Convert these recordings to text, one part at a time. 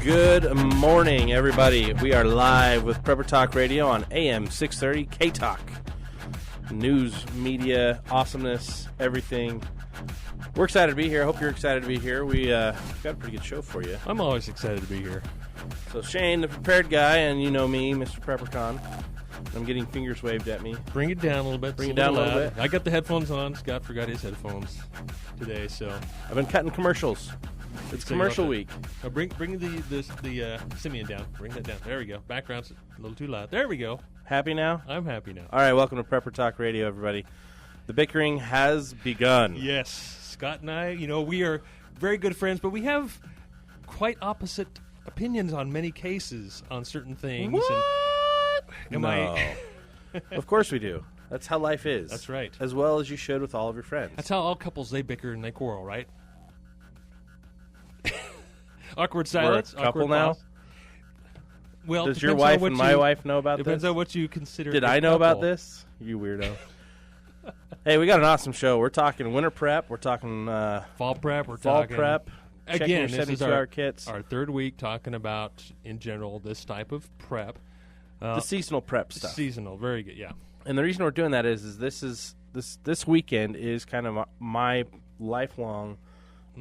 Good morning, everybody. We are live with Prepper Talk Radio on AM 630 K-Talk. News, media, awesomeness, everything. We're excited to be here. I hope you're excited to be here. We got a pretty good show for you. I'm always excited to be here. So Shane, the prepared guy, and you know me, Mr. PrepperCon. I'm getting fingers waved at me. Bring it down a little bit. Bring it down a little bit. I got the headphones on. Scott forgot his headphones today, so I've been cutting commercials. It's commercial week. Bring the simian down. Bring that down. There we go. Background's a little too loud. There we go. Happy now? I'm happy now. All right, welcome to Prepper Talk Radio, everybody. The bickering has begun. Yes. Scott and I, we are very good friends, but we have quite opposite opinions on many cases on certain things. What? And No. Of course we do. That's how life is. That's right. As well as you should with all of your friends. That's how all couples, they bicker and they quarrel, right? Awkward silence. We're a couple awkward now? pause. Well, Does your wife and my wife know about depends this? on what you consider. Did a I know about couple. this? You weirdo. Hey, we got an awesome show. We're talking winter prep. We're talking Fall prep. We're fall talking prep. Checking your Again, this is 72-hour kits. our third week talking about, in general, this type of prep. The seasonal prep stuff. Seasonal, very good, yeah. And the reason we're doing that is this weekend is kind of my lifelong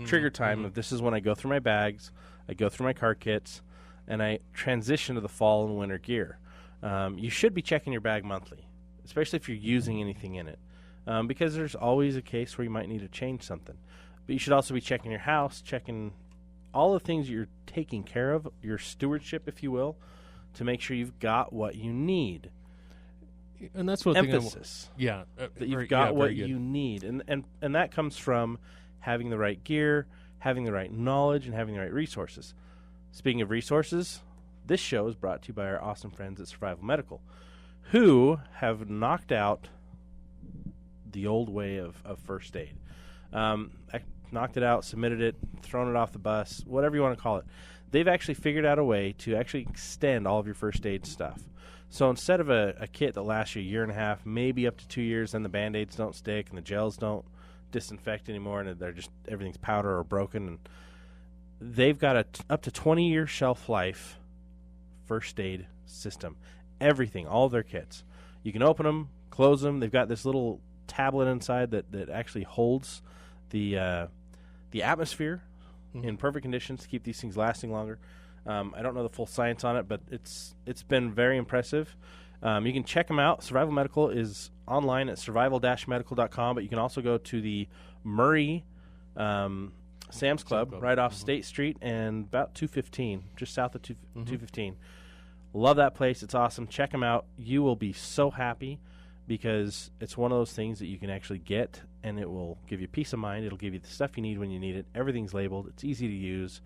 trigger time. Of this is when I go through my bags, I go through my car kits, and I transition to the fall and winter gear. You should be checking your bag monthly, especially if you're using anything in it, because there's always a case where you might need to change something. But you should also be checking your house, checking all the things you're taking care of, your stewardship, if you will, to make sure you've got what you need. And that's what Emphasis. That you've got what you need. And that comes from having the right gear, having the right knowledge, and having the right resources. Speaking of resources, this show is brought to you by our awesome friends at Survival Medical, who have knocked out the old way of first aid. I knocked it out, submitted it, thrown it off the bus, whatever you want to call it. They've actually figured out a way to actually extend all of your first aid stuff. So instead of a kit that lasts you a year and a half, maybe up to 2 years, then the Band-Aids don't stick and the gels don't disinfect anymore, and they're just everything's powder or broken. And they've got up to 20-year shelf life first aid system. Everything, all of their kits. You can open them, close them. They've got this little tablet inside that actually holds the atmosphere in perfect conditions to keep these things lasting longer. I don't know the full science on it, but it's been very impressive. You can check them out. Survival Medical is online at survival-medical.com, but you can also go to the Murray Sam's Club right off State Street and about 215, just south of 215. Love that place. It's awesome. Check them out. You will be so happy because it's one of those things that you can actually get, and it will give you peace of mind. It'll give you the stuff you need when you need it. Everything's labeled. It's easy to use.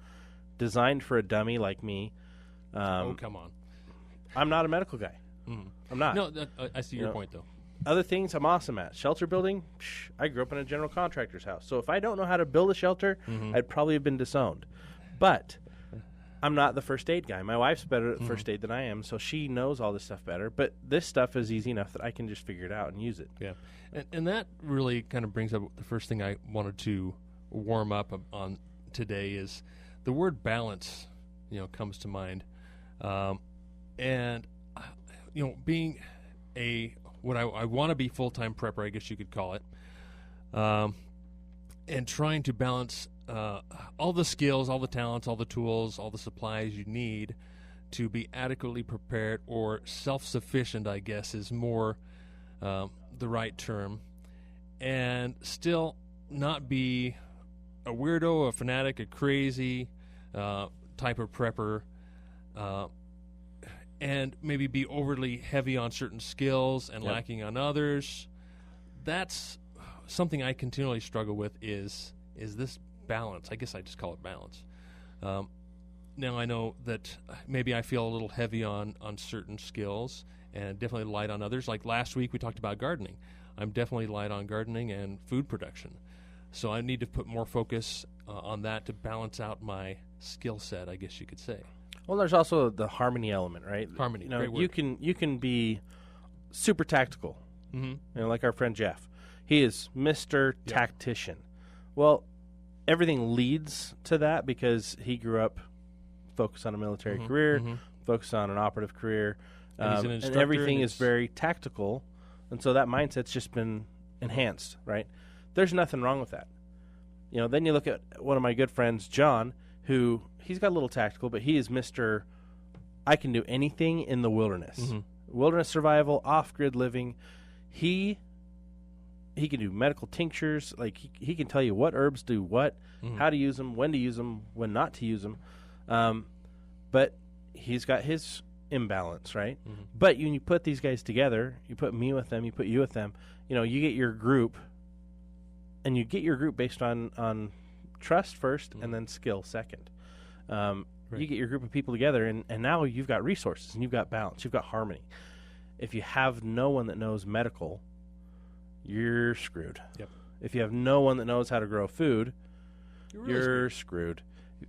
Designed for a dummy like me. Come on. I'm not a medical guy. I'm not. No, I see your point, though. Other things I'm awesome at. Shelter building, I grew up in a general contractor's house. So if I don't know how to build a shelter, I'd probably have been disowned. But I'm not the first aid guy. My wife's better at first aid than I am, so she knows all this stuff better. But this stuff is easy enough that I can just figure it out and use it. Yeah. And that really kind of brings up the first thing I wanted to warm up on today is the word balance, comes to mind. Being what I want to be full-time prepper, I guess you could call it, and trying to balance all the skills, all the talents, all the tools, all the supplies you need to be adequately prepared or self-sufficient, I guess, is more the right term, and still not be a weirdo, a fanatic, a crazy type of prepper, and maybe be overly heavy on certain skills and lacking on others. That's something I continually struggle with is this balance. I guess I just call it balance. Now I know that maybe I feel a little heavy on certain skills and definitely light on others. Like last week we talked about gardening. I'm definitely light on gardening and food production. So I need to put more focus on that to balance out my skill set, I guess you could say. Well, there's also the harmony element, right? Harmony, great word. You can be super tactical, like our friend Jeff. He is Mr. Tactician. Well, everything leads to that because he grew up focus on a military career, focus on an operative career, and everything is very tactical, and so that mindset's just been enhanced, right? There's nothing wrong with that. Then you look at one of my good friends, John, who he's got a little tactical, but he is Mr. I can do anything in the wilderness. Wilderness survival, off-grid living. He can do medical tinctures. Like, he can tell you what herbs do what, how to use them, when to use them, when not to use them. But he's got his imbalance, right? But when you put these guys together, you put me with them, you put you with them, you get your group, and you get your group based on trust first and then skill second. You get your group of people together, and now you've got resources, and you've got balance, you've got harmony. If you have no one that knows medical, you're screwed. Yep. If you have no one that knows how to grow food, you're screwed.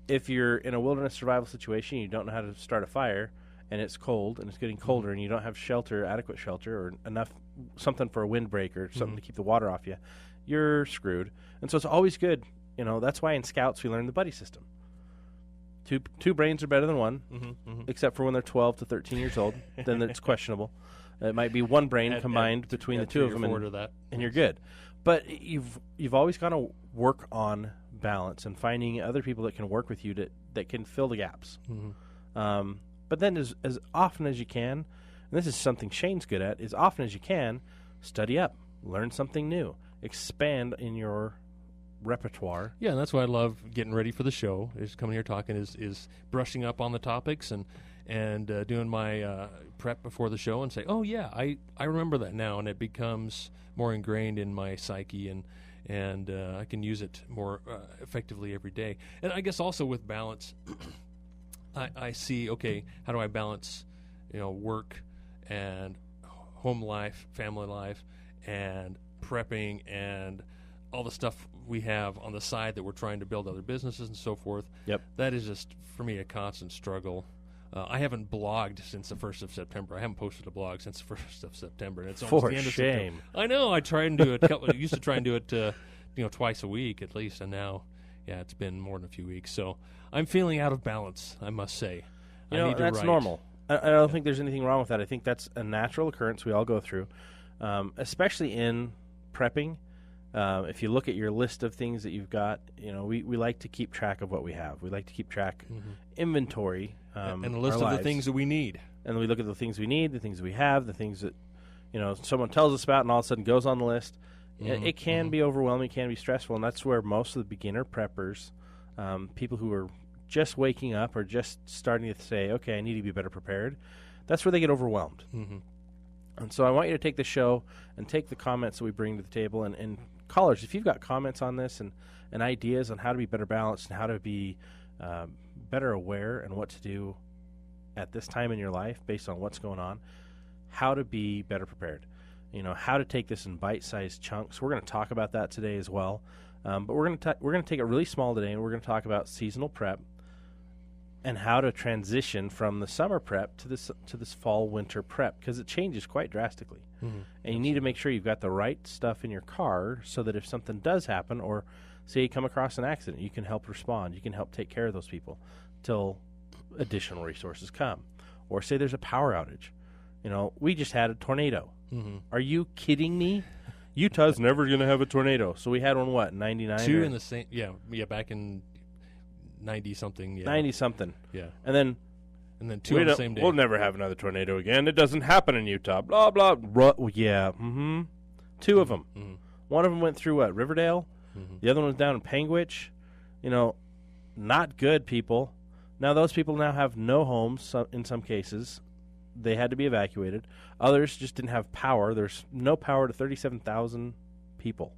If you're in a wilderness survival situation, you don't know how to start a fire, and it's cold, and it's getting colder, and you don't have adequate shelter, or enough, something for a windbreak or something to keep the water off you, you're screwed. And so it's always good. That's why in Scouts we learn the buddy system. Two brains are better than one, except for when they're 12 to 13 years old. Then it's questionable. It might be one brain combined between the two of them, and you're good. But you've always got to work on balance and finding other people that can work with you that can fill the gaps. But then as often as you can, and this is something Shane's good at, as often as you can, study up, learn something new, expand in your repertoire. Yeah, and that's why I love getting ready for the show. Is coming here talking is brushing up on the topics and doing my prep before the show and say, oh yeah, I remember that now, and it becomes more ingrained in my psyche, and I can use it more effectively every day. And I guess also with balance, I see, okay, how do I balance, work and home life, family life, and prepping and all the stuff we have on the side that we're trying to build other businesses and so forth. Yep. That is just, for me, a constant struggle. I haven't blogged since the 1st of September. I haven't posted a blog since the 1st of September. And it's almost the end of September. I know. I try and do it. I used to try and do it, twice a week at least, and now, it's been more than a few weeks. So I'm feeling out of balance, I must say. That's normal. I don't think there's anything wrong with that. I think that's a natural occurrence we all go through, especially in prepping. If you look at your list of things that you've got, we like to keep track of what we have. We like to keep track inventory. And a list of the things that we need. And we look at the things we need, the things we have, the things that, someone tells us about and all of a sudden goes on the list. It can be overwhelming, it can be stressful, and that's where most of the beginner preppers, people who are just waking up or just starting to say, okay, I need to be better prepared, that's where they get overwhelmed. And so I want you to take the show and take the comments that we bring to the table, and callers, if you've got comments on this and ideas on how to be better balanced and how to be better aware and what to do at this time in your life based on what's going on, how to be better prepared, how to take this in bite-sized chunks. We're going to talk about that today as well, but we're going to take it really small today, and we're going to talk about seasonal prep and how to transition from the summer prep to this fall winter prep, because it changes quite drastically. And you need to make sure you've got the right stuff in your car so that if something does happen, or say you come across an accident, you can help respond, you can help take care of those people till additional resources come. Or say there's a power outage. We just had a tornado. Are you kidding me? Utah's never going to have a tornado. So we had one, 99? Two in the same, back in 90-something. 90-something. Yeah. And then two on the same day. We'll never have another tornado again. It doesn't happen in Utah. Blah, blah. Yeah. Two of them. One of them went through, Riverdale? The other one was down in Panguitch. Not good, people. Now, those people now have no homes in some cases. They had to be evacuated. Others just didn't have power. There's no power to 37,000 people.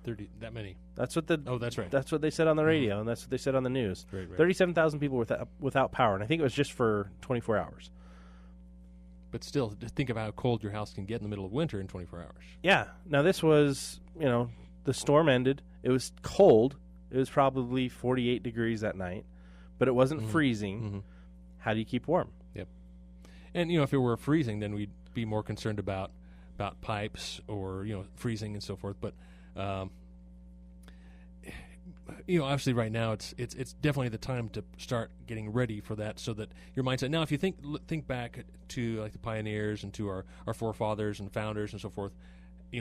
30, that many. That's what that's right. That's what they said on the radio, and that's what they said on the news. Right. 37,000 people without power, and I think it was just for 24 hours. But still, think of how cold your house can get in the middle of winter in 24 hours. Yeah. Now, this was, the storm ended. It was cold. It was probably 48 degrees that night, but it wasn't freezing. How do you keep warm? Yep. And, if it were freezing, then we'd be more concerned about pipes or, freezing and so forth. But obviously right now it's definitely the time to start getting ready for that, so that your mindset. Now, if you think back to like the pioneers and to our forefathers and founders and so forth,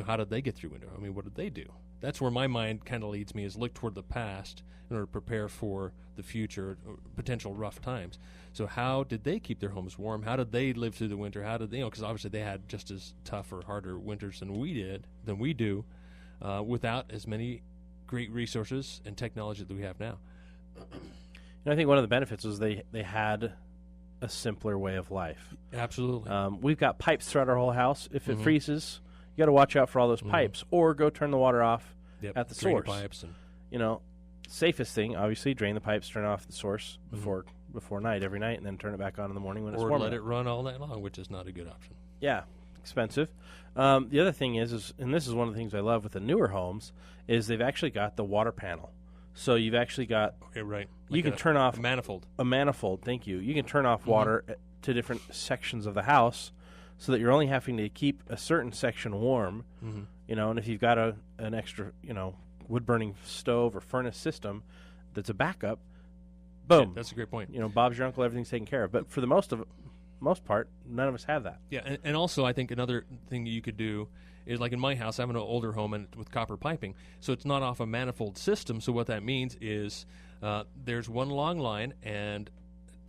how did they get through winter? I mean, what did they do? That's where my mind kind of leads me, is look toward the past in order to prepare for the future, potential rough times. So how did they keep their homes warm? How did they live through the winter? How did they, because obviously they had just as tough or harder winters than we do, without as many great resources and technology that we have now. I think one of the benefits was they had a simpler way of life. Absolutely. We've got pipes throughout our whole house. If it freezes, you got to watch out for all those pipes, or go turn the water off at the source. Pipes and safest thing, obviously, drain the pipes, turn off the source before night every night, and then turn it back on in the morning when it's warm. Or let it run all night long, which is not a good option. Yeah, expensive. The other thing is, and this is one of the things I love with the newer homes, is they've actually got the water panel. So you've actually got you can turn off a manifold. Thank you. You can turn off water to different sections of the house, so that you're only having to keep a certain section warm. And if you've got an extra wood burning stove or furnace system that's a backup, boom. Yeah, that's a great point. Bob's your uncle, everything's taken care of. But for the most part, none of us have that. Yeah, and also I think another thing you could do is, like in my house, I have an older home and with copper piping, so it's not off a manifold system. So what that means is there's one long line, and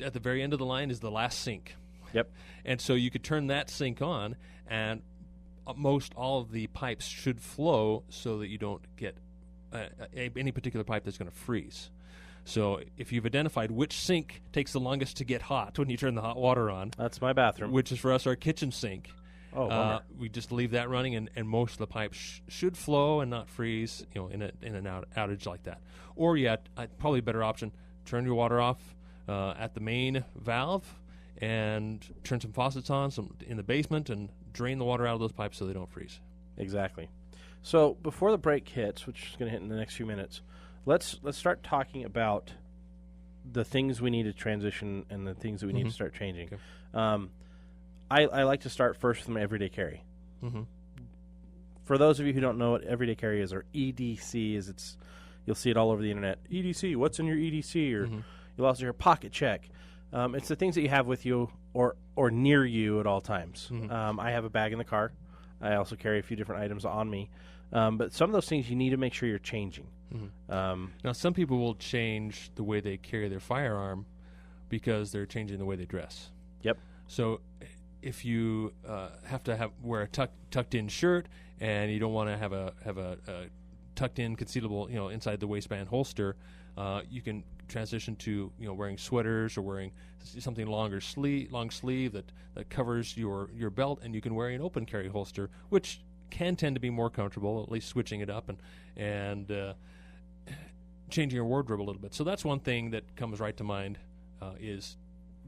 at the very end of the line is the last sink. Yep. And so you could turn that sink on, and most all of the pipes should flow so that you don't get any particular pipe that's going to freeze. So if you've identified which sink takes the longest to get hot when you turn the hot water on, that's my bathroom, which is for us our kitchen sink. Oh, we just leave that running, and most of the pipes should flow and not freeze, in an outage like that. Or probably a better option: turn your water off at the main valve, and turn some faucets on in the basement, and drain the water out of those pipes so they don't freeze. Exactly. So before the break hits, which is going to hit in the next few minutes, let's start talking about the things we need to transition and the things that we need to start changing. Okay. I like to start first from everyday carry. For those of you who don't know what everyday carry is, or EDC is, you'll see it all over the internet. EDC, what's in your EDC? Or you'll also hear pocket check. It's the things that you have with you or near you at all times. I have a bag in the car. I also carry a few different items on me. But some of those things you need to make sure you're changing. Now, some people will change the way they carry their firearm because they're changing the way they dress. Yep. So if you have to wear a tucked-in shirt, and you don't want to have a tucked-in concealable, inside the waistband holster, you can transition to wearing sweaters or wearing something long sleeve that covers your belt, and you can wear an open carry holster, which can tend to be more comfortable, at least switching it up and changing your wardrobe a little bit. So that's one thing that comes right to mind, is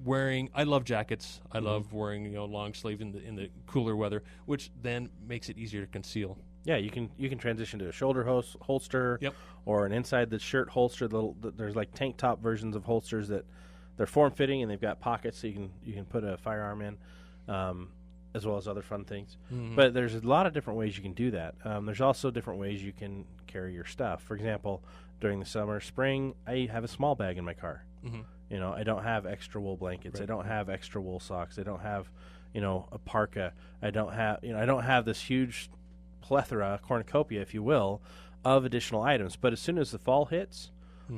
wearing. I love jackets. I love wearing long sleeve in the cooler weather, which then makes it easier to conceal. Yeah, you can transition to a shoulder holster, or an inside the shirt holster. There's like tank top versions of holsters that they're form fitting and they've got pockets, so you can put a firearm in, as well as other fun things. But there's a lot of different ways you can do that. There's also different ways you can carry your stuff. For example, during the summer, spring, I have a small bag in my car. I don't have extra wool blankets. Right. I don't have extra wool socks. I don't have, a parka. I don't have this huge plethora, cornucopia, if you will, of additional items. But as soon as the fall hits,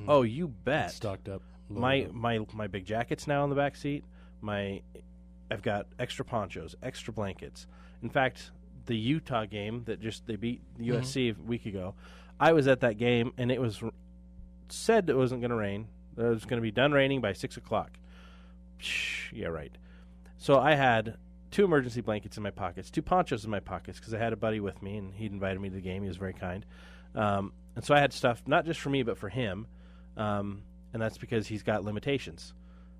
oh, you bet, it's stocked up. My big jacket's now in the back seat. I've got extra ponchos, extra blankets. In fact, the Utah game that they beat the USC a week ago, I was at that game, and it was said it wasn't going to rain. It was going to be done raining by 6 o'clock. Yeah, right. So I had 2 emergency blankets in my pockets, 2 ponchos in my pockets, because I had a buddy with me, and he'd invited me to the game. He was very kind. And so I had stuff not just for me, but for him. And that's because he's got limitations.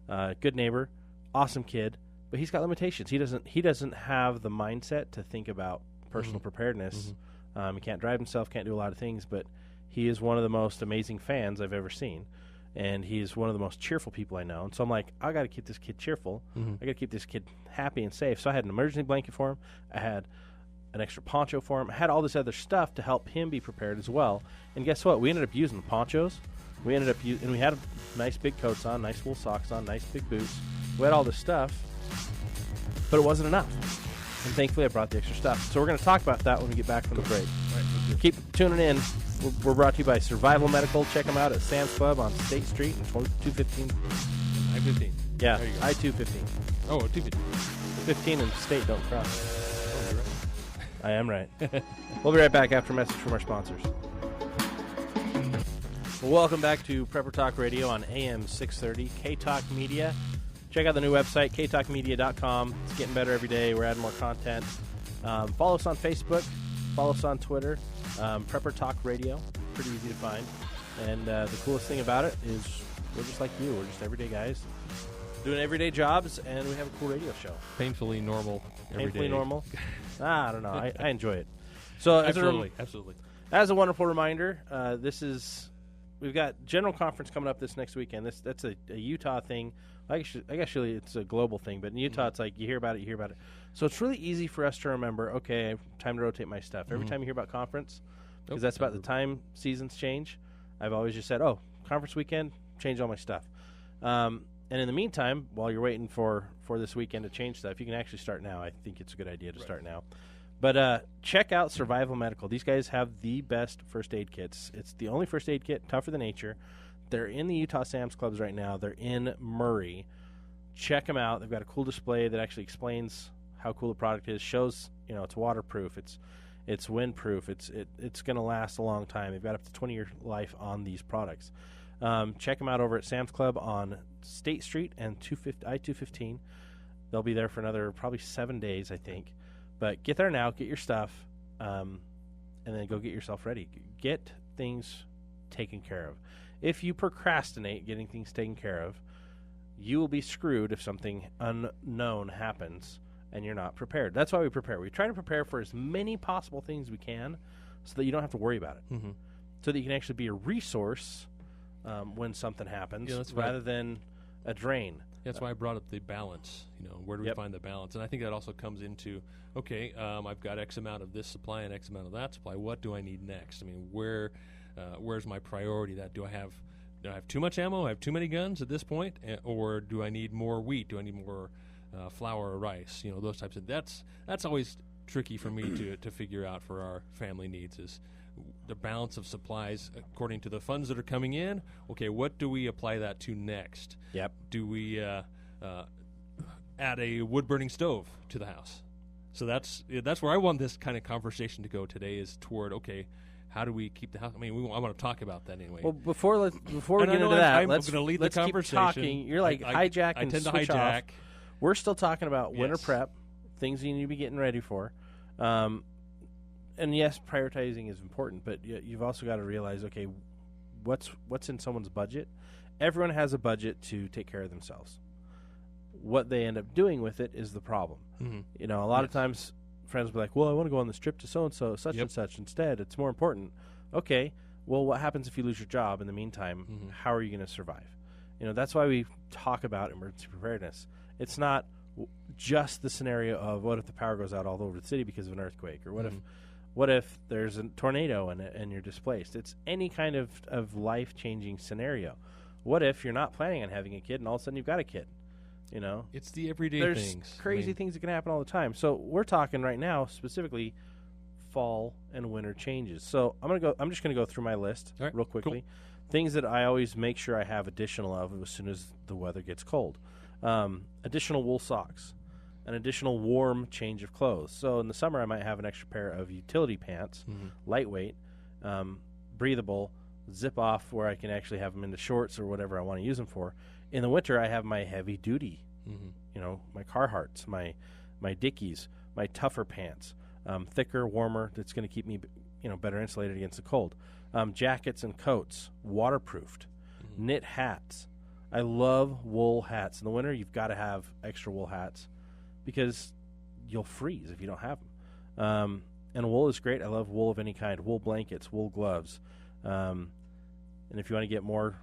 Good neighbor, awesome kid, but he's got limitations. He doesn't have the mindset to think about personal preparedness. He can't drive himself, can't do a lot of things, but he is one of the most amazing fans I've ever seen. And he's one of the most cheerful people I know. And so I'm like, I got to keep this kid cheerful. I got to keep this kid happy and safe. So I had an emergency blanket for him. I had an extra poncho for him. I had all this other stuff to help him be prepared as well. And guess what? We ended up using the ponchos We ended up and we had nice big coats on, nice wool socks on, nice big boots. We had all this stuff, but it wasn't enough. And thankfully, I brought the extra stuff. So we're going to talk about that when we get back from the break. Right, keep tuning in. We're brought to you by Survival Medical. Check them out at Sam's Club on State Street and 215. I-15. Yeah, I-215. Oh, 215. The 15 and State don't cross. Oh, you're right. I am right. We'll be right back after a message from our sponsors. Well, welcome back to Prepper Talk Radio on AM 630, K-Talk Media. Check out the new website, ktalkmedia.com. It's getting better every day. We're adding more content. Follow us on Facebook. Follow us on Twitter. Prepper Talk Radio. Pretty easy to find. And the coolest thing about it is we're just like you. We're just everyday guys doing everyday jobs, and we have a cool radio show. Painfully normal every Painfully day. normal? I don't know. I enjoy it. So absolutely. As a wonderful reminder, we've got General Conference coming up this next weekend. That's a Utah thing. I guess it's a global thing, but in Utah, it's like you hear about it. So it's really easy for us to remember, okay, time to rotate my stuff. Every time you hear about conference, because that's about the time seasons change, I've always just said, conference weekend, change all my stuff. And in the meantime, while you're waiting for this weekend to change stuff, you can actually start now. I think it's a good idea to start now. But check out Survival Medical. These guys have the best first aid kits. It's the only first aid kit, tougher than nature. They're in the Utah Sam's Clubs right now. They're in Murray. Check them out. They've got a cool display that actually explains how cool the product is. Shows, it's waterproof. It's windproof. It's going to last a long time. They've got up to 20-year life on these products. Check them out over at Sam's Club on State Street and I-215. They'll be there for another probably 7 days, I think. But get there now, get your stuff, and then go get yourself ready. Get things taken care of. If you procrastinate getting things taken care of, you will be screwed if something unknown happens and you're not prepared. That's why we prepare. We try to prepare for as many possible things we can so that you don't have to worry about it. Mm-hmm. So that you can actually be a resource when something happens rather than a drain. That's why I brought up the balance. Where do we find the balance? And I think that also comes into, I've got X amount of this supply and X amount of that supply. What do I need next? I mean, where's my priority? Do I have too much ammo? I have too many guns at this point? Or do I need more wheat? Do I need more flour or rice? Those types of. That's always tricky for me to figure out for our family needs is the balance of supplies according to the funds that are coming in. Okay, what do we apply that to next? Yep. Do we add a wood-burning stove to the house? So that's where I want this kind of conversation to go today is toward, how do we keep the house? I mean, I want to talk about that anyway. Well, before we get into that, let's lead the conversation. Keep talking. You're like hijack and tend to switch hijack. off. We're still talking about winter prep, things you need to be getting ready for. And yes, prioritizing is important, but you've also got to realize, what's in someone's budget? Everyone has a budget to take care of themselves. What they end up doing with it is the problem. Mm-hmm. A lot of times friends will be like, well, I want to go on this trip to so-and-so, such and such instead. It's more important. Okay, well, what happens if you lose your job in the meantime? Mm-hmm. How are you going to survive? That's why we talk about emergency preparedness. It's not just the scenario of what if the power goes out all over the city because of an earthquake, or what if there's a tornado and you're displaced? It's any kind of life-changing scenario. What if you're not planning on having a kid and all of a sudden you've got a kid? It's the everyday There's things. Crazy things that can happen all the time. So we're talking right now specifically fall and winter changes. So I'm just gonna go through my list real quickly. Cool. Things that I always make sure I have additional of as soon as the weather gets cold. Additional wool socks, an additional warm change of clothes. So in the summer I might have an extra pair of utility pants, lightweight, breathable, zip off where I can actually have them into shorts or whatever I want to use them for. In the winter I have my heavy duty, my Carhartts, my Dickies, my tougher pants, thicker, warmer, that's going to keep me better insulated against the cold. Jackets and coats, waterproofed, knit hats. I love wool hats. In the winter, you've got to have extra wool hats because you'll freeze if you don't have them. And wool is great. I love wool of any kind. Wool blankets, wool gloves. And if you want to get more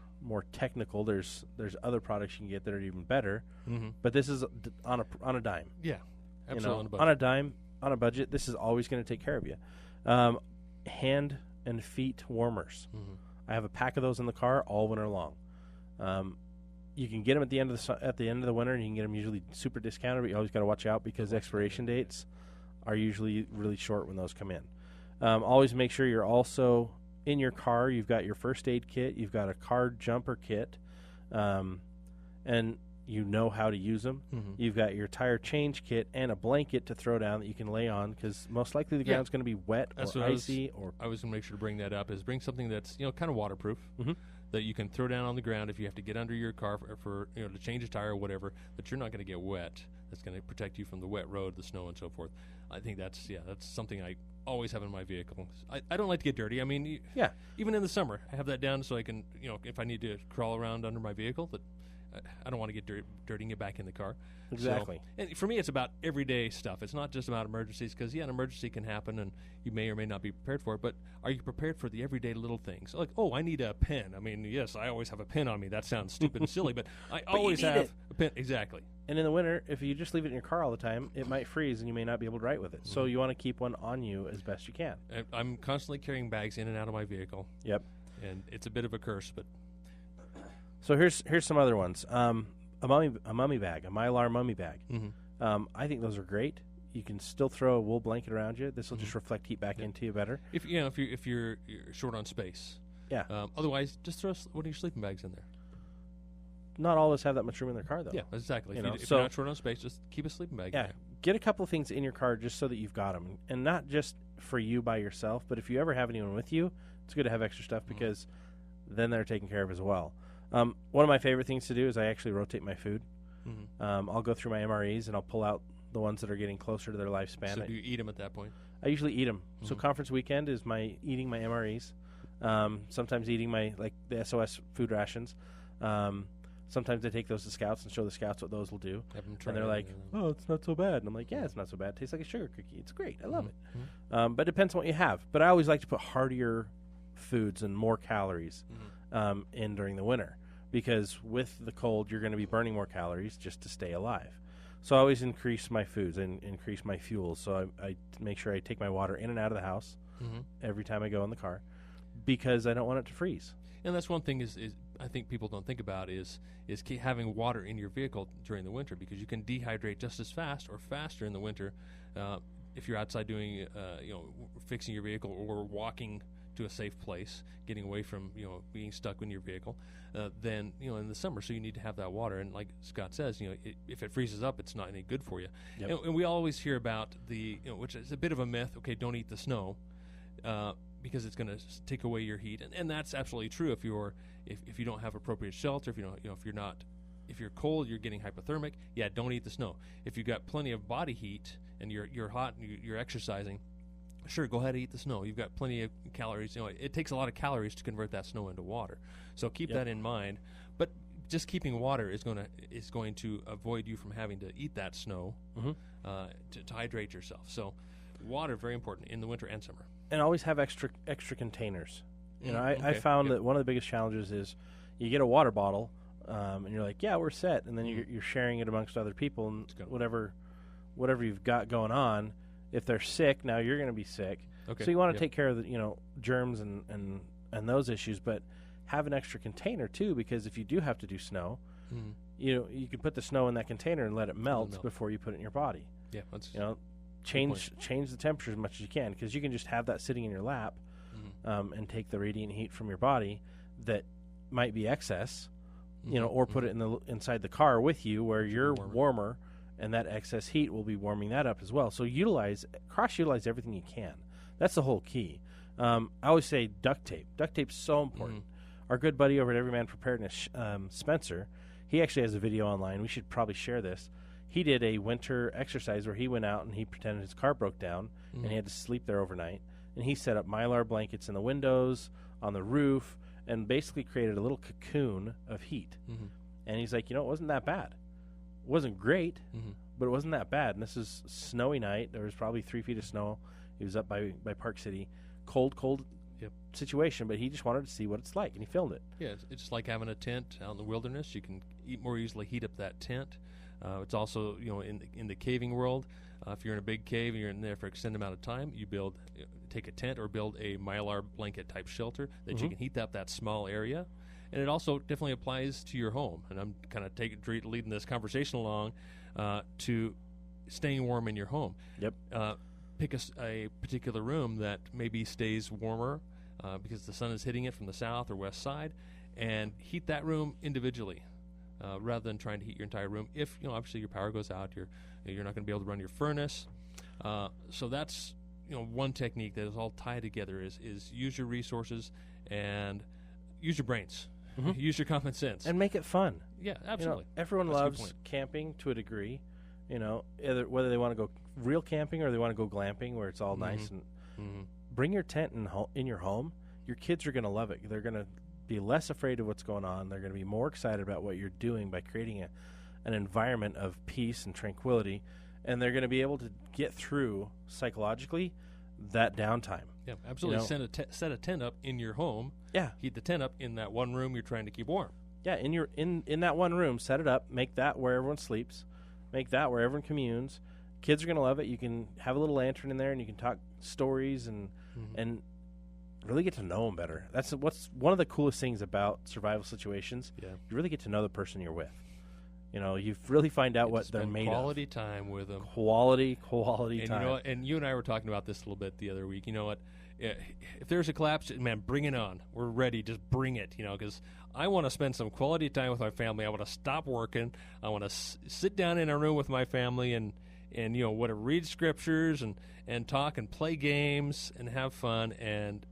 technical, there's other products you can get that are even better. Mm-hmm. But this is on a dime. Yeah, absolutely. On a dime, on a budget, this is always going to take care of you. Hand and feet warmers. Mm-hmm. I have a pack of those in the car all winter long. You can get them at the end of the winter, and you can get them usually super discounted, but you always got to watch out because expiration dates are usually really short when those come in. Always make sure you're also in your car. You've got your first aid kit. You've got a car jumper kit, and you know how to use them. Mm-hmm. You've got your tire change kit and a blanket to throw down that you can lay on because most likely the ground's going to be wet or icy. I was going to make sure to bring that up. Is bring something that's kind of waterproof. Mm-hmm. That you can throw down on the ground if you have to get under your car for to change a tire or whatever, that you're not going to get wet. That's going to protect you from the wet road, the snow, and so forth. I think that's something I always have in my vehicle. I don't like to get dirty. I mean, even in the summer, I have that down so I can, if I need to crawl around under my vehicle, that I don't want to get dirty and get back in the car. Exactly. So, and for me, it's about everyday stuff. It's not just about emergencies because, an emergency can happen and you may or may not be prepared for it, but are you prepared for the everyday little things? Like, I need a pen. I mean, yes, I always have a pen on me. That sounds stupid and silly, but I always have a pen. Exactly. And in the winter, if you just leave it in your car all the time, it might freeze and you may not be able to write with it. Mm-hmm. So you want to keep one on you as best you can. I'm constantly carrying bags in and out of my vehicle. Yep. And it's a bit of a curse, but... So here's some other ones. A mummy bag, a Mylar mummy bag. Mm-hmm. I think those are great. You can still throw a wool blanket around you. This will just reflect heat back into you better. If you're short on space. Yeah. Otherwise, just throw one of your sleeping bags in there. Not all of us have that much room in their car, though. Yeah, exactly. If you're not short on space, just keep a sleeping bag in there. Get a couple of things in your car just so that you've got them. And not just for you by yourself, but if you ever have anyone with you, it's good to have extra stuff because then they're taken care of as well. One of my favorite things to do is I actually rotate my food. Mm-hmm. I'll go through my MREs and I'll pull out the ones that are getting closer to their lifespan. So do you eat them at that point? I usually eat them. Mm-hmm. So conference weekend is eating my MREs. Sometimes eating the SOS food rations. Sometimes I take those to scouts and show the scouts what those will do. And they're like, oh, it's not so bad. And I'm like, yeah, it's not so bad. It tastes like a sugar cookie. It's great. I love it. Mm-hmm. But it depends on what you have. But I always like to put heartier foods and more calories in during the winter. Because with the cold, you're going to be burning more calories just to stay alive. So I always increase my foods and increase my fuels. So I make sure I take my water in and out of the house every time I go in the car because I don't want it to freeze. And that's one thing is I think people don't think about is having water in your vehicle during the winter because you can dehydrate just as fast or faster in the winter if you're outside doing fixing your vehicle or walking to a safe place, getting away from being stuck in your vehicle, than in the summer. So you need to have that water. And like Scott says, if it freezes up, it's not any good for you. Yep. And we always hear about which is a bit of a myth. Okay, don't eat the snow because it's going to take away your heat, and that's absolutely true. If you don't have appropriate shelter, if you're cold, you're getting hypothermic. Yeah, don't eat the snow. If you've got plenty of body heat and you're hot and you're exercising. Sure, go ahead and eat the snow. You've got plenty of calories. It takes a lot of calories to convert that snow into water. So keep that in mind. But just keeping water is going to avoid you from having to eat that snow to hydrate yourself. So water, very important in the winter and summer. And always have extra containers. I found that one of the biggest challenges is you get a water bottle and you're like, yeah, we're set. And then you're sharing it amongst other people and whatever you've got going on. If they're sick, now you're going to be sick. Okay. So you want to take care of the germs and those issues, but have an extra container too, because if you do have to do snow, you can put the snow in that container and let it melt before you put it in your body. Yeah, that's change the temperature as much as you can, because you can just have that sitting in your lap and take the radiant heat from your body that might be excess, or put it inside the car with you where you're warmer. And that excess heat will be warming that up as well. So cross-utilize everything you can. That's the whole key. I always say duct tape. Duct tape's so important. Our good buddy over at Everyman Preparedness, Spencer, he actually has a video online. We should probably share this. He did a winter exercise where he went out and he pretended his car broke down and he had to sleep there overnight. And he set up Mylar blankets in the windows, on the roof, and basically created a little cocoon of heat. And he's like, it wasn't that bad. It wasn't great, but it wasn't that bad. And this is snowy night. There was probably 3 feet of snow. He was up by Park City. Cold situation, but he just wanted to see what it's like, and he filmed it. Yeah, it's just like having a tent out in the wilderness. You can more easily heat up that tent. It's also, in the caving world, if you're in a big cave and you're in there for an extended amount of time, you take a tent or build a Mylar blanket type shelter that you can heat up that small area. And it also definitely applies to your home. And I'm kind of leading this conversation along to staying warm in your home. Yep. Pick a particular room that maybe stays warmer because the sun is hitting it from the south or west side, and heat that room individually rather than trying to heat your entire room. If obviously your power goes out, you're not going to be able to run your furnace. So that's one technique that is all tied together is use your resources and use your brains, use your common sense, and make it fun. Yeah, absolutely. Everyone loves camping to a degree. Whether they want to go real camping or they want to go glamping where it's all nice and bring your tent in your home. Your kids are going to love it. They're going to be less afraid of what's going on. They're going to be more excited about what you're doing by creating an environment of peace and tranquility, and they're going to be able to get through psychologically that downtime. Yeah, absolutely. Set a tent up in your home. Yeah, heat the tent up in that one room you're trying to keep warm. Yeah, in that one room, set it up. Make that where everyone sleeps. Make that where everyone communes. Kids are going to love it. You can have a little lantern in there, and you can talk stories and really get to know them better. That's what's one of the coolest things about survival situations. Yeah. You really get to know the person you're with. You really find out what they're made of. Quality time with them. Quality and time. And you and I were talking about this a little bit the other week. You know what? If there's a collapse, man, bring it on. We're ready. Just bring it, because I want to spend some quality time with my family. I want to stop working. I want to sit down in a room with my family and read scriptures and talk and play games and have fun and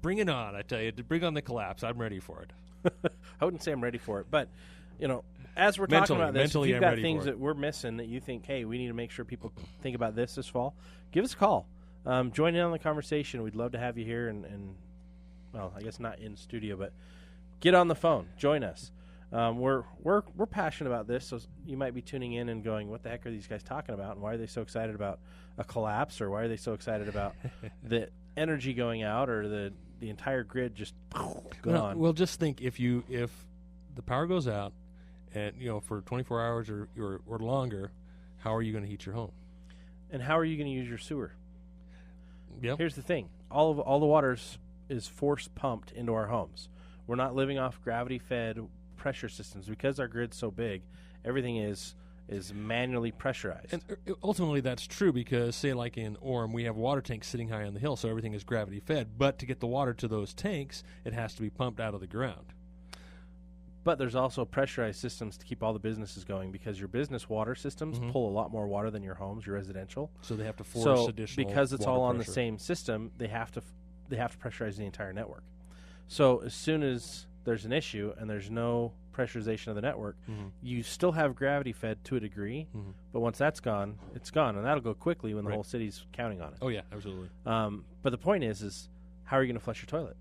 bring it on. I tell you, to bring on the collapse. I'm ready for it. I wouldn't say I'm ready for it, but as we're talking about this, if you've got things that we're missing that you think, hey, we need to make sure people think about this fall, give us a call. Join in on the conversation. We'd love to have you here and well, I guess not in studio, but get on the phone. Join us. We're passionate about this, so you might be tuning in and going, what the heck are these guys talking about, and why are they so excited about a collapse, or why are they so excited about the energy going out or the entire grid just gone? Well, just think if the power goes out and for 24 hours or longer, how are you going to heat your home? And how are you going to use your sewer? Yep. Here's the thing. All the water is force pumped into our homes. We're not living off gravity-fed pressure systems because our grid's so big. Everything is manually pressurized. And ultimately that's true because, say, like in Orem, we have water tanks sitting high on the hill, so everything is gravity-fed. But to get the water to those tanks, it has to be pumped out of the ground. But there's also pressurized systems to keep all the businesses going because your business water systems pull a lot more water than your homes, your residential. So they have to force additional because it's all on pressure. the same system, they have to pressurize the entire network. So as soon as there's an issue and there's no pressurization of the network, you still have gravity fed to a degree, but once that's gone, it's gone, and that'll go quickly when the whole city's counting on it. Oh yeah, absolutely. But the point is how are you going to flush your toilet?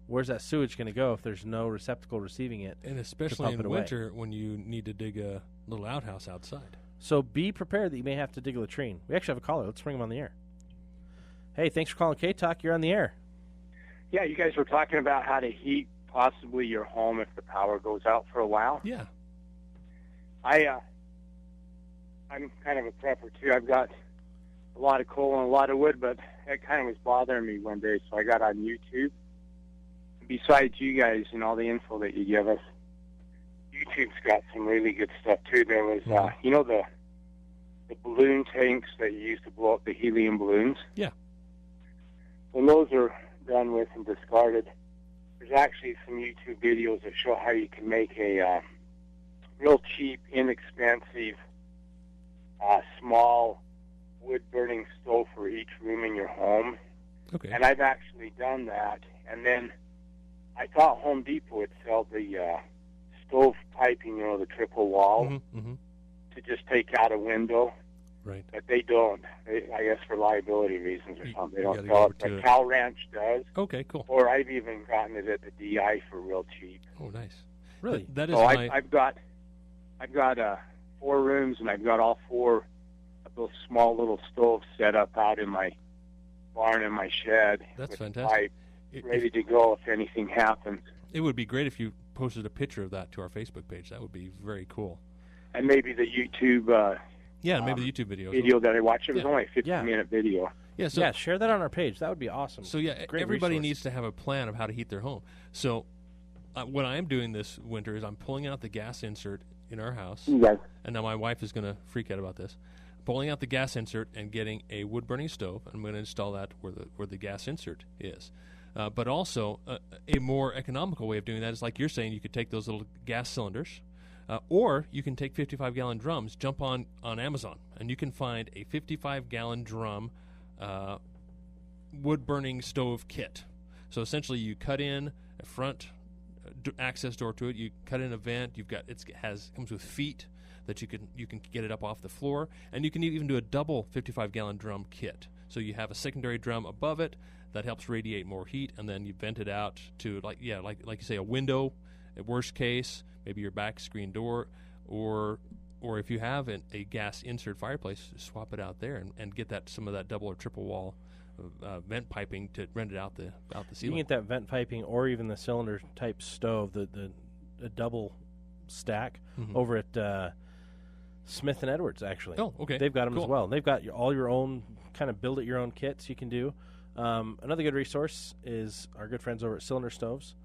Where's that sewage going to go if there's no receptacle receiving it? And especially in winter when you need to dig a little outhouse outside. So be prepared that you may have to dig a latrine. We actually have a caller. Let's bring him on the air. Hey, thanks for calling K-Talk. You're on the air. Yeah, you guys were talking about how to heat possibly your home if the power goes out for a while. Yeah. I'm kind of a prepper, too. I've got a lot of coal and a lot of wood, but it kind of was bothering me one day, so I got on YouTube. Besides you guys and all the info that you give us, YouTube's got some really good stuff, too. There was, the balloon tanks that you use to blow up the helium balloons? Yeah. When those are done with and discarded, there's actually some YouTube videos that show how you can make a real cheap, inexpensive, small wood-burning stove for each room in your home. Okay. And I've actually done that. And then I thought Home Depot would sell the stove piping, the triple wall, to just take out a window. Right. But they don't. I guess for liability reasons or something. They don't sell it. But Cal Ranch does. Okay, cool. Or I've even gotten it at the DI for real cheap. Oh, nice. Really? That is so I've got 4 rooms, and I've got all 4 of those small little stoves set up out in my barn and my shed. That's with fantastic. Pipe ready to go if anything happens. It would be great if you posted a picture of that to our Facebook page. That would be very cool. and maybe the YouTube. Maybe the YouTube video that I watched. It was only a 15-minute video. Yeah, share that on our page. That would be awesome. So everybody needs to have a plan of how to heat their home. So what I am doing this winter is I'm pulling out the gas insert in our house. Yes. And now my wife is going to freak out about this. Pulling out the gas insert and getting a wood-burning stove. I'm going to install that where the gas insert is. But also, a more economical way of doing that is, like you're saying, you could take those little gas cylinders, or you can take 55-gallon drums, jump on Amazon, and you can find a 55-gallon drum wood-burning stove kit. So essentially, you cut in a front access door to it. You cut in a vent. Comes with feet that you can get it up off the floor, and you can even do a double 55-gallon drum kit. So you have a secondary drum above it that helps radiate more heat, and then you vent it out to like you say, a window. At worst case, maybe your back screen door, or if you have a gas insert fireplace, swap it out there and get some of that double or triple wall vent piping to rent it out the ceiling. You can get that vent piping or even the cylinder type stove, the double stack over at Smith and Edwards, actually. Oh, okay. They've got them as well. They've got all your own kind of build it your own kits you can do. Another good resource is our good friends over at Cylinder Stoves.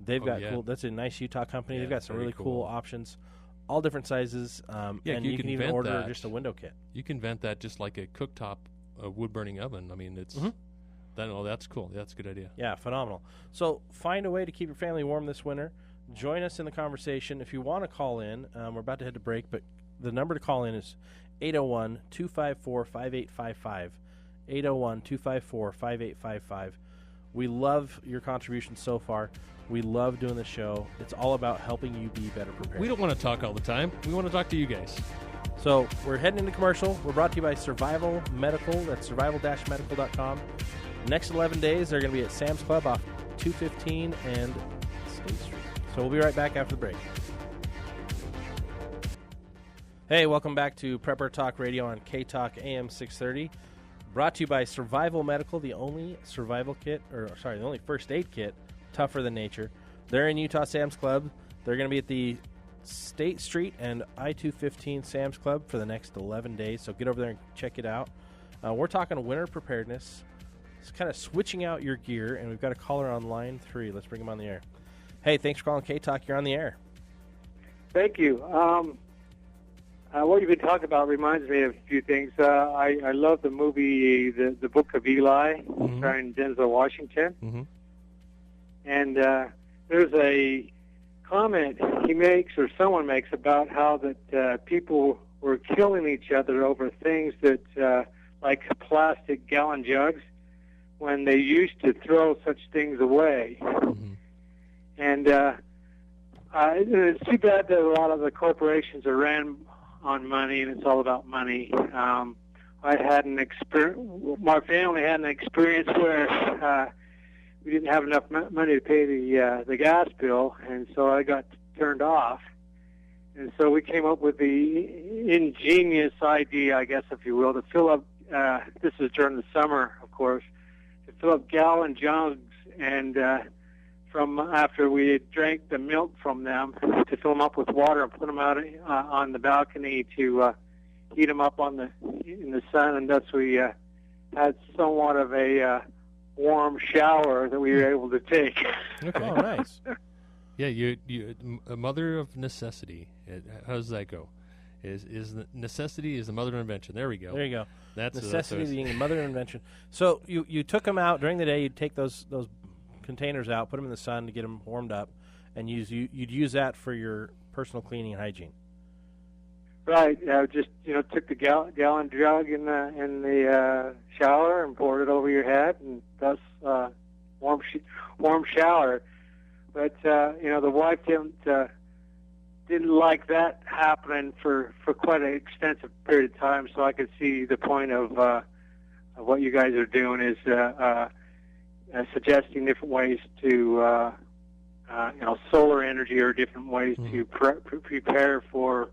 They've got cool. That's a nice Utah company. They've got some really cool options, all different sizes. And you can even order just a window kit. You can vent that just like a cooktop, wood-burning oven. I mean, it's that's cool. That's a good idea. Yeah, phenomenal. So find a way to keep your family warm this winter. Join us in the conversation. If you want to call in, we're about to head to break, but the number to call in is 801-254-5855. 801-254-5855. We love your contributions so far. We love doing the show. It's all about helping you be better prepared. We don't want to talk all the time. We want to talk to you guys. So we're heading into commercial. We're brought to you by Survival Medical. That's survival-medical.com. The next 11 days, they're going to be at Sam's Club off 215 and State Street. So we'll be right back after the break. Hey, welcome back to Prepper Talk Radio on K-Talk AM 630. Brought to you by Survival Medical, the only the only first aid kit tougher than nature. They're in Utah Sam's Club. They're going to be at the State Street and I-215 Sam's Club for the next 11 days. So get over there and check it out. We're talking winter preparedness. It's kind of switching out your gear, and we've got a caller on line 3. Let's bring him on the air. Hey, thanks for calling K-Talk. You're on the air. Thank you. What you've been talking about reminds me of a few things. I love the movie The Book of Eli, starring Denzel Washington. Mm-hmm. And there's a comment he makes, or someone makes, about how that people were killing each other over things that, like plastic gallon jugs, when they used to throw such things away. Mm-hmm. And it's too bad that a lot of the corporations are ran on money, and it's all about money. My family had an experience where we didn't have enough money to pay the gas bill, and so I got turned off. And so we came up with the ingenious idea, I guess, if you will, to fill up, this is during the summer, of course, to fill up gallon jugs, and from after we had drank the milk from them, to fill them up with water and put them out on the balcony to heat them up in the sun, and thus we had somewhat of a warm shower that we were able to take. Okay. Oh, nice. Yeah, you a mother of necessity. How does that go? Is necessity is the mother of invention. There we go. There you go. That's necessity being the mother of invention. So you took them out during the day. You'd take those containers out, put them in the sun to get them warmed up, and you'd use that for your personal cleaning and hygiene. Right. Just took the gallon jug in the shower and poured it over your head, and thus warm shower. But the wife didn't like that happening for quite an extensive period of time. So I could see the point of what you guys are doing is suggesting different ways to solar energy, or different ways to prepare for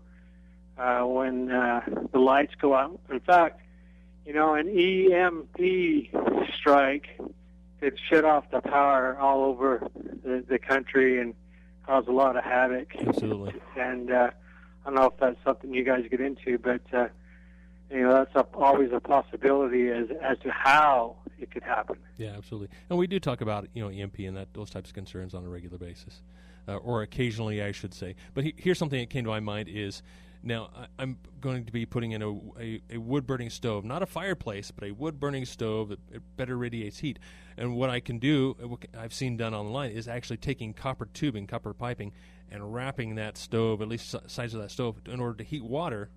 when the lights go out. In fact, an EMP strike could shut off the power all over the country and cause a lot of havoc. Absolutely. And I don't know if that's something you guys get into, but that's always a possibility as to how it could happen. Yeah, absolutely. And we do talk about EMP and those types of concerns on a regular basis, or occasionally, I should say. But here's something that came to my mind is, now I'm going to be putting in a wood-burning stove, not a fireplace, but a wood-burning stove that better radiates heat. And what I can do, what I've seen done online, is actually taking copper tubing, copper piping, and wrapping that stove, at least sides of that stove, in order to heat water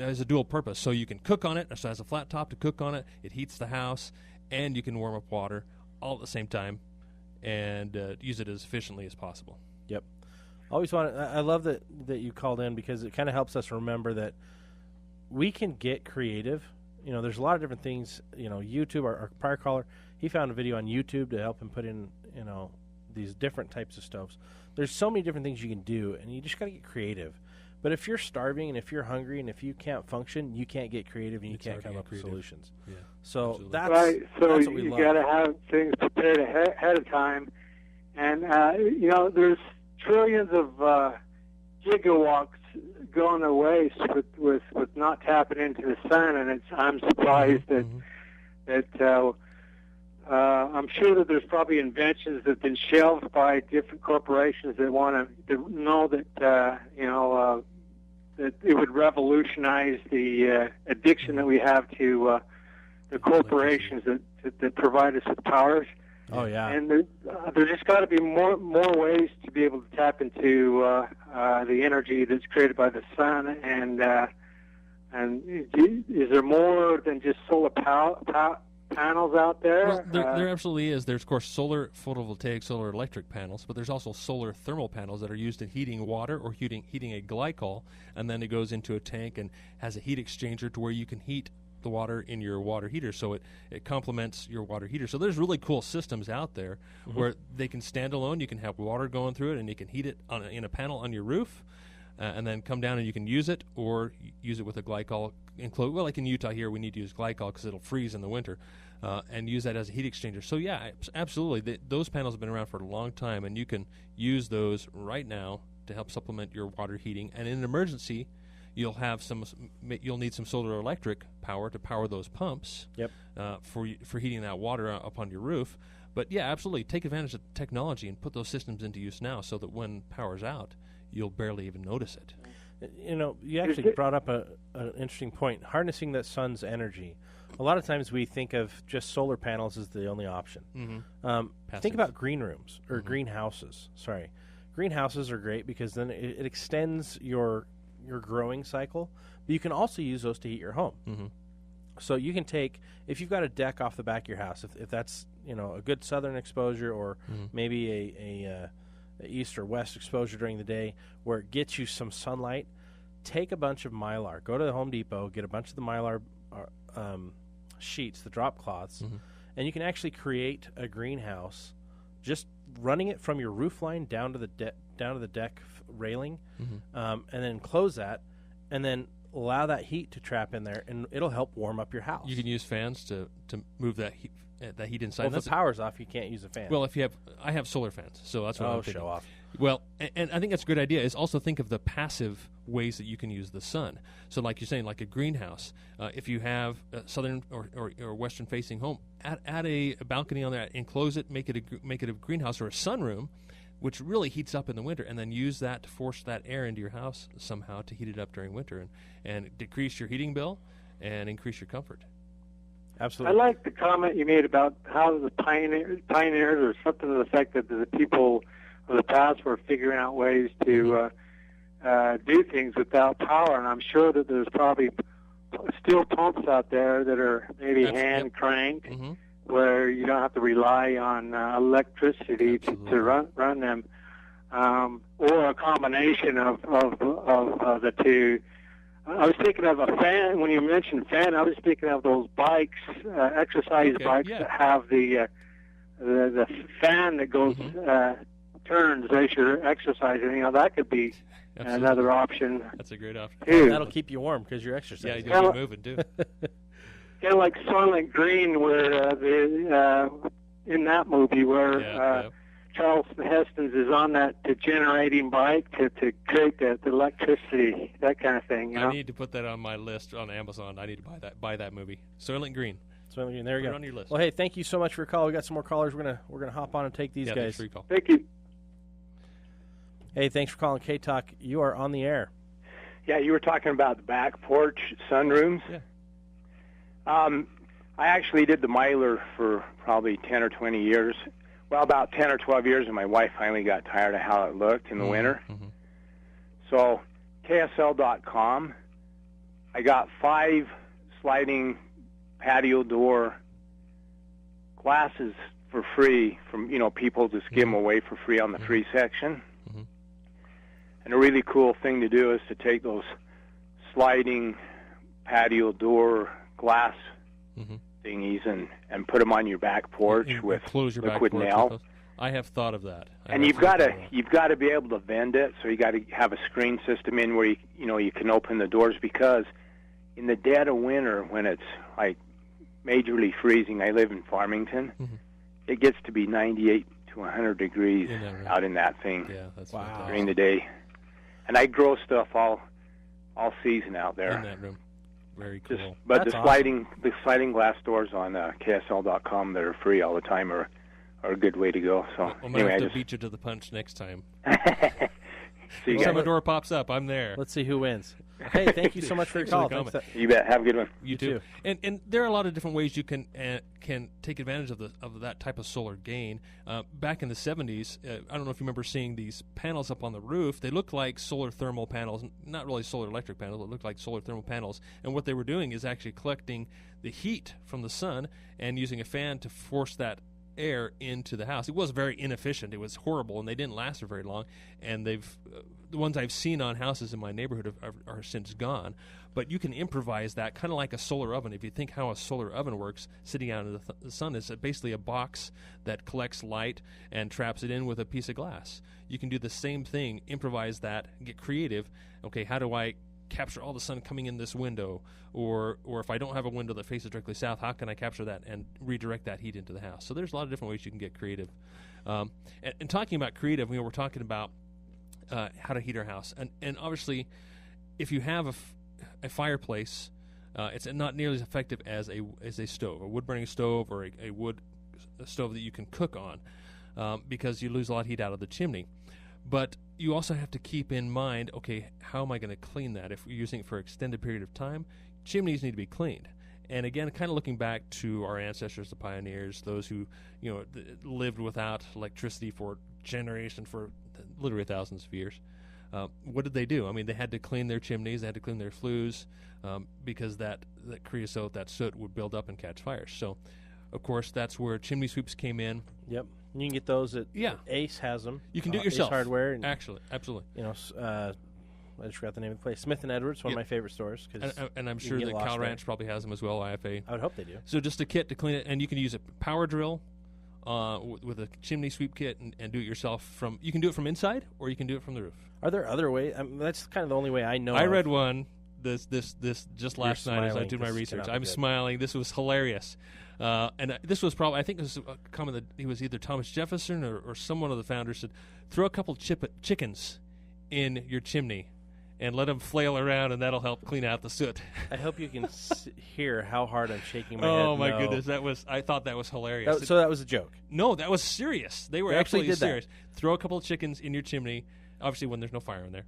as a dual purpose. So you can cook on it, so it has a flat top to cook on it, it heats the house, and you can warm up water all at the same time and use it as efficiently as possible. Yep. I love that you called in, because it kind of helps us remember that we can get creative. There's a lot of different things. YouTube, our prior caller, he found a video on YouTube to help him put in, these different types of stoves. There's so many different things you can do, and you just got to get creative. But if you're starving and if you're hungry and if you can't function, you can't get creative and you can't come up with solutions. Yeah, so absolutely. That's right. So that's what we love. You got to have things prepared ahead of time, and there's trillions of gigawatts going to waste with not tapping into the sun, and I'm surprised that I'm sure that there's probably inventions that have been shelved by different corporations that want to know that that it would revolutionize the addiction that we have to the corporations that provide us with powers. Oh yeah, and there just got to be more ways to be able to tap into the energy that's created by the sun. And is there more than just solar panels out there? Well, there absolutely is. There's, of course, solar photovoltaic, solar electric panels, but there's also solar thermal panels that are used in heating water or heating a glycol, and then it goes into a tank and has a heat exchanger to where you can heat the water in your water heater, so it complements your water heater. So there's really cool systems out there where they can stand alone. You can have water going through it, and you can heat it in a panel on your roof, and then come down and you can use it, or use it with a glycol enclosed. Well, like in Utah here, we need to use glycol because it'll freeze in the winter, and use that as a heat exchanger. So yeah, absolutely, those panels have been around for a long time, and you can use those right now to help supplement your water heating. And in an emergency, you'll need some solar electric power to power those pumps. Yep. For heating that water up on your roof. But yeah, absolutely, take advantage of technology and put those systems into use now, so that when power's out, you'll barely even notice it. You actually brought up an interesting point, harnessing that sun's energy. A lot of times we think of just solar panels as the only option. Think about green rooms or greenhouses. Sorry. Greenhouses are great because then it extends your growing cycle, but you can also use those to heat your home. So you can take, if you've got a deck off the back of your house, if that's a good southern exposure, or maybe a east or west exposure during the day where it gets you some sunlight, take a bunch of Mylar, go to the Home Depot, get a bunch of the Mylar sheets, the drop cloths, and you can actually create a greenhouse just running it from your roof line down to the deck railing, and then close that, and then allow that heat to trap in there, and it'll help warm up your house. You can use fans to move that heat inside. Well, if the power's off, you can't use a fan. Well, I have solar fans, so that's what I'm thinking. Show off. Well, and I think that's a good idea, is also think of the passive ways that you can use the sun. So like you're saying, like a greenhouse, if you have a southern or western facing home, add a balcony on there, enclose it, make it a greenhouse or a sunroom, which really heats up in the winter, and then use that to force that air into your house somehow to heat it up during winter and decrease your heating bill and increase your comfort. Absolutely. I like the comment you made about how the pioneers or something to the effect that the people of the past were figuring out ways to do things without power. And I'm sure that there's probably steel pumps out there that are maybe hand cranked, where you don't have to rely on electricity to run them, or a combination of the two. I was thinking of a fan. When you mentioned fan, I was thinking of those bikes, exercise bikes that have the fan that goes turns as you're exercising. That could be another option. That's a great option. Too. That'll keep you warm because you're exercising. Yeah, you'll be moving too. Kind of like Soylent Green, where in that movie where Charles Heston's is on that degenerating bike to create the electricity, that kind of thing. You know? I need to put that on my list on Amazon. I need to buy that movie. Soylent Green. Soylent Green. There you go. Put it on your list. Well, hey, thank you so much for your call. We got some more callers. We're gonna hop on and take these guys. Free call. Thank you. Hey, thanks for calling K-Talk. You are on the air. Yeah, you were talking about the back porch sunrooms. Yeah. I actually did the Mylar for probably 10 or 20 years. Well, about 10 or 12 years, and my wife finally got tired of how it looked in the winter. Mm-hmm. So, KSL.com, I got 5 sliding patio door glasses for free from, people just give them away for free on the free section. Mm-hmm. And a really cool thing to do is to take those sliding patio door glass thingies and put them on your back porch with liquid nail. I have thought of that. And you've got to be able to vend it, so you got to have a screen system in where you can open the doors, because in the dead of winter when it's like majorly freezing, I live in Farmington, it gets to be 98 to 100 degrees out in that thing during the day. And I grow stuff all season out there. In that room. Very cool. But the sliding glass doors on KSL.com that are free all the time are a good way to go. So I'm going to have to beat you to the punch next time. Next time a door pops up, I'm there. Let's see who wins. Hey, thank you so much for your call. You bet. Have a good one. You too. And there are a lot of different ways you can take advantage of that type of solar gain. Back in the 70s, I don't know if you remember seeing these panels up on the roof. They looked like solar thermal panels, not really solar electric panels. It looked like solar thermal panels. And what they were doing is actually collecting the heat from the sun and using a fan to force that air into the house. It was very inefficient. It was horrible, and they didn't last for very long. And the ones I've seen on houses in my neighborhood are since gone. But you can improvise that, kind of like a solar oven. If you think how a solar oven works, sitting out in the sun is basically a box that collects light and traps it in with a piece of glass. You can do the same thing, improvise that, get creative. Okay, how do I capture all the sun coming in this window, or if I don't have a window that faces directly south, how can I capture that and redirect that heat into the house? So there's a lot of different ways you can get creative. And talking about creative, we're talking about how to heat our house, and obviously, if you have a fireplace, it's not nearly as effective as a stove, a wood burning stove, or a wood stove that you can cook on, because you lose a lot of heat out of the chimney. But you also have to keep in mind, okay, how am I going to clean that? If you're using it for an extended period of time, chimneys need to be cleaned. And again, kind of looking back to our ancestors, the pioneers, those who lived without electricity for generations, for literally thousands of years. What did they do? I mean, they had to clean their chimneys, they had to clean their flues, because that creosote, that soot, would build up and catch fires. So, of course, that's where chimney sweeps came in. Yep. You can get those at Ace has them. You can do it yourself. Ace Hardware. And, actually, absolutely. I just forgot the name of the place. Smith & Edwards, one of my favorite stores. And I'm sure that Cal Ranch probably has them as well, IFA. I would hope they do. So just a kit to clean it, and you can use a power drill with a chimney sweep kit and do it yourself. You can do it from inside, or you can do it from the roof. Are there other ways? I mean, that's kind of the only way I know. I read one this just last night as I did my research. I'm smiling. This was hilarious. And this was probably, I think it was a comment that it was either Thomas Jefferson or someone of the founders said, throw a couple chickens in your chimney and let them flail around, and that'll help clean out the soot. I hope you can hear how hard I'm shaking my head. Oh, my goodness. I thought that was hilarious. So that was a joke? No, that was serious. They were actually serious. Throw a couple of chickens in your chimney, obviously when there's no fire in there,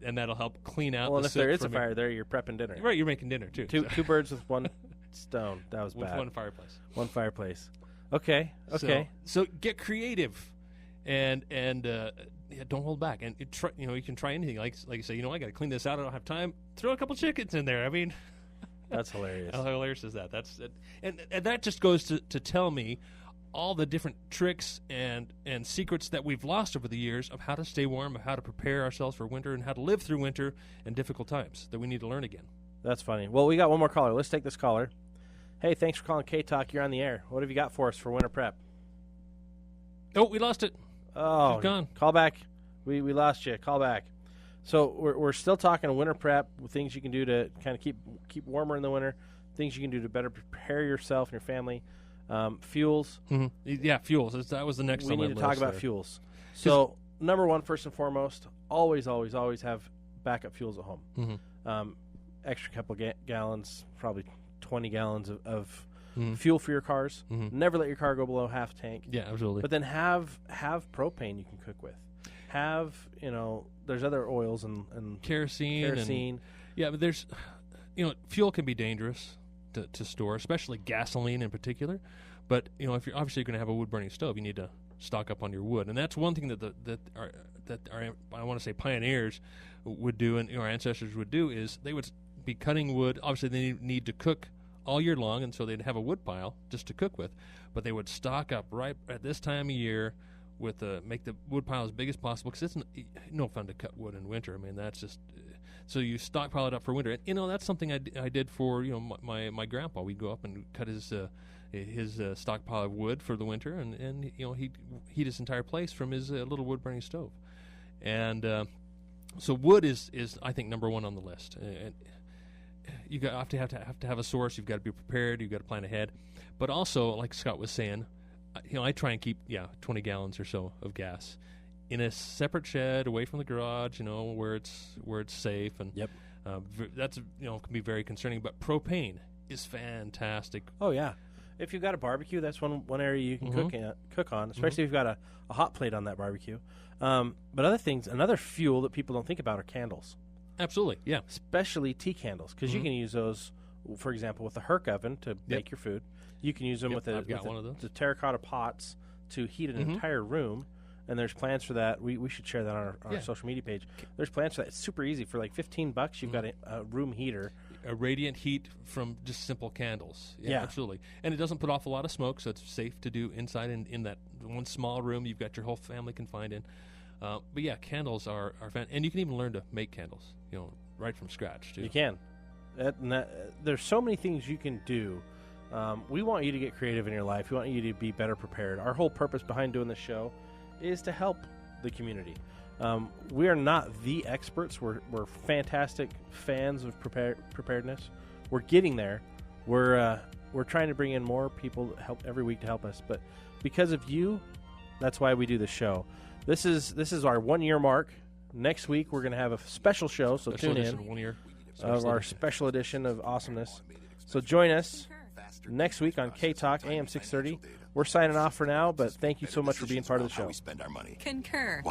and that'll help clean out the soot. Well, if there is a fire there, you're prepping dinner. Right, you're making dinner, too. Two birds with one stone. That was bad. With one fireplace. One fireplace. Okay. So get creative, and don't hold back. And you can try anything. Like you say, I got to clean this out. I don't have time. Throw a couple chickens in there. I mean, that's hilarious. How hilarious is that? And that just goes to tell me all the different tricks and secrets that we've lost over the years of how to stay warm, of how to prepare ourselves for winter, and how to live through winter and difficult times that we need to learn again. That's funny. Well, we got one more caller. Let's take this caller. Hey, thanks for calling K-Talk. You're on the air. What have you got for us for winter prep? Oh, we lost it. Oh, it's gone. Call back. We lost you. Call back. So we're still talking winter prep, things you can do to kind of keep warmer in the winter, things you can do to better prepare yourself and your family. Fuels. Mm-hmm. Yeah, fuels. That was the next we on my need to list talk about there. fuels. So, number one, first and foremost, always have backup fuels at home. Mm-hmm. Extra couple gallons, probably 20 gallons of Mm-hmm. fuel for your cars. Mm-hmm. Never let your car go below half tank. Yeah, absolutely. But then have propane you can cook with. Have, there's other oils and kerosene. And, yeah, but there's, fuel can be dangerous to store, especially gasoline in particular. But, if you're obviously going to have a wood-burning stove, you need to stock up on your wood. And that's one thing that our I want to say pioneers would do, and our ancestors would do, is they would be cutting wood. Obviously, they need to cook all year long, and so they'd have a wood pile just to cook with. But they would stock up right at this time of year with make the wood pile as big as possible, because it's no fun to cut wood in winter. I mean, that's just so you stockpile it up for winter. And that's something I did for my grandpa. We'd go up and cut his stockpile of wood for the winter, and he'd heat his entire place from his little wood burning stove. And so wood is I think number one on the list. And you have to have a source. You've got to be prepared. You've got to plan ahead. But also, like Scott was saying, I try and keep 20 gallons or so of gas in a separate shed away from the garage. Where it's safe. And yep. That's can be very concerning. But propane is fantastic. Oh yeah, if you've got a barbecue, that's one area you can Mm-hmm. cook on, especially if you've got a hot plate on that barbecue. But another fuel that people don't think about are candles. Absolutely, yeah. Especially tea candles, because you can use those, for example, with the Herc oven to bake your food. You can use them with the terracotta pots to heat an entire room. And there's plans for that. We should share that on our social media page. There's plans for that. It's super easy. For like $15, you've got a room heater. A radiant heat from just simple candles. Yeah, absolutely. And it doesn't put off a lot of smoke, so it's safe to do inside in that one small room you've got your whole family confined in. But yeah, candles are fun. And you can even learn to make candles, right from scratch, too. You can. There's so many things you can do. We want you to get creative in your life. We want you to be better prepared. Our whole purpose behind doing this show is to help the community. We are not the experts. We're fantastic fans of preparedness. We're getting there. We're trying to bring in more people to help every week to help us. But because of you, that's why we do the show. This is our 1 year mark. Next week we're going to have a special show, so tune in. 1 year of our special edition of awesomeness. So join us next week on K-Talk, AM 630. We're signing off for now, but thank you so much for being part of the show. Concur.